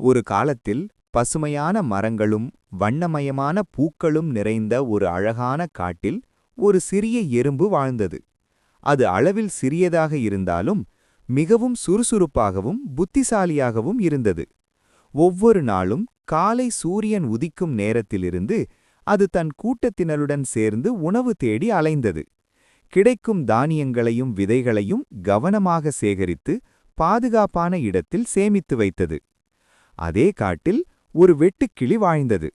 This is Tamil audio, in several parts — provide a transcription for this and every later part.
ஒரு காலத்தில் பசுமையான மரங்களும் வண்ணமயமான பூக்களும் நிறைந்த ஒரு அழகான காட்டில் ஒரு சிறிய எறும்பு வாழ்ந்தது. அது அளவில் சிறியதாக இருந்தாலும் மிகவும் சுறுசுறுப்பாகவும் புத்திசாலியாகவும் இருந்தது. ஒவ்வொரு நாளும் காலை சூரியன் உதிக்கும் நேரத்திலிருந்து அது தன் கூட்டத்தினருடன் சேர்ந்து உணவு தேடி அலைந்தது. கிடைக்கும் தானியங்களையும் விதைகளையும் கவனமாக சேகரித்து பாதுகாப்பான இடத்தில் சேமித்து வைத்தது. அதே காட்டில் ஒரு வெட்டுக்கிளி வாழ்ந்தது.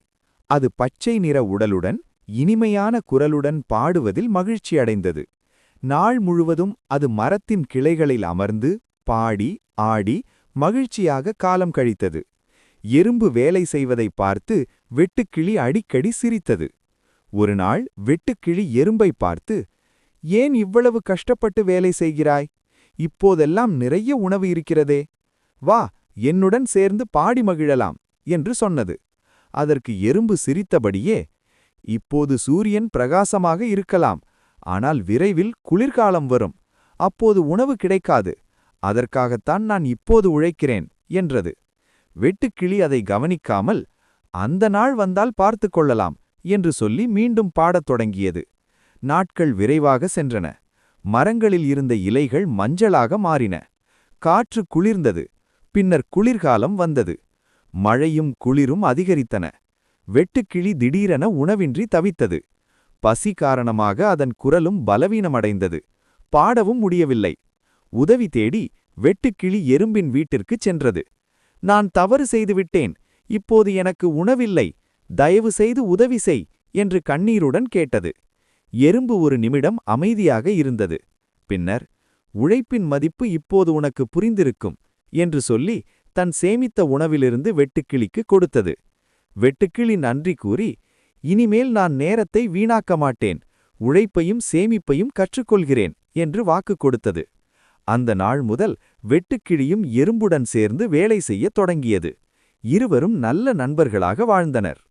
அது பச்சை நிற உடலுடன் இனிமையான குரலுடன் பாடுவதில் மகிழ்ச்சியடைந்தது. நாள் முழுவதும் அது மரத்தின் கிளைகளில் அமர்ந்து பாடி ஆடி மகிழ்ச்சியாக காலம் கழித்தது. எறும்பு வேலை செய்வதை பார்த்து வெட்டுக்கிளி அடிக்கடி சிரித்தது. ஒருநாள் வெட்டுக்கிளி எறும்பை பார்த்து, "ஏன் இவ்வளவு கஷ்டப்பட்டு வேலை செய்கிறாய்? இப்போதெல்லாம் நிறைய உணவு இருக்கிறதே. வா, என்னுடன் சேர்ந்து பாடி மகிழலாம்" என்று சொன்னது. அதற்கு எறும்பு சிரித்தபடியே, "இப்போது சூரியன் பிரகாசமாக இருக்கலாம், ஆனால் விரைவில் குளிர்காலம் வரும். அப்போது உணவு கிடைக்காது. அதற்காகத்தான் நான் இப்போது உழைக்கிறேன்" என்றது. வெட்டுக்கிளி அதை கவனிக்காமல், "அந்த நாள் வந்தால் பார்த்துக் கொள்ளலாம்" என்று சொல்லி மீண்டும் பாடத் தொடங்கியது. நாட்கள் விரைவாக சென்றன. மரங்களில் இருந்த இலைகள் மஞ்சளாக மாறின. காற்று குளிர்ந்தது. பின்னர் குளிர்காலம் வந்தது. மழையும் குளிரும் அதிகரித்தன. வெட்டுக்கிளி திடீரென உணவின்றி தவித்தது. பசி காரணமாக அதன் குரலும் பலவீனமடைந்தது. பாடவும் முடியவில்லை. உதவி தேடி வெட்டுக்கிளி எறும்பின் வீட்டிற்குச் சென்றது. "நான் தவறு செய்துவிட்டேன். இப்போது எனக்கு உணவில்லை. தயவு செய்து உதவி செய்" என்று கண்ணீருடன் கேட்டது. எறும்பு ஒரு நிமிடம் அமைதியாக இருந்தது. பின்னர், "உழைப்பின் மதிப்பு இப்போது உனக்கு புரிந்திருக்கும்" என்று சொல்லி தன் சேமித்த உணவிலிருந்து வெட்டுக்கிளிக்கு கொடுத்தது. வெட்டுக்கிளி நன்றி கூறி, "இனிமேல் நான் நேரத்தை வீணாக்க மாட்டேன். உழைப்பையும் சேமிப்பையும் கற்றுக்கொள்கிறேன்" என்று வாக்கு கொடுத்தது. அந்த நாள் முதல் வெட்டுக்கிளியும் எறும்புடன் சேர்ந்து வேலை செய்யத் தொடங்கியது. இருவரும் நல்ல நண்பர்களாக வாழ்ந்தனர்.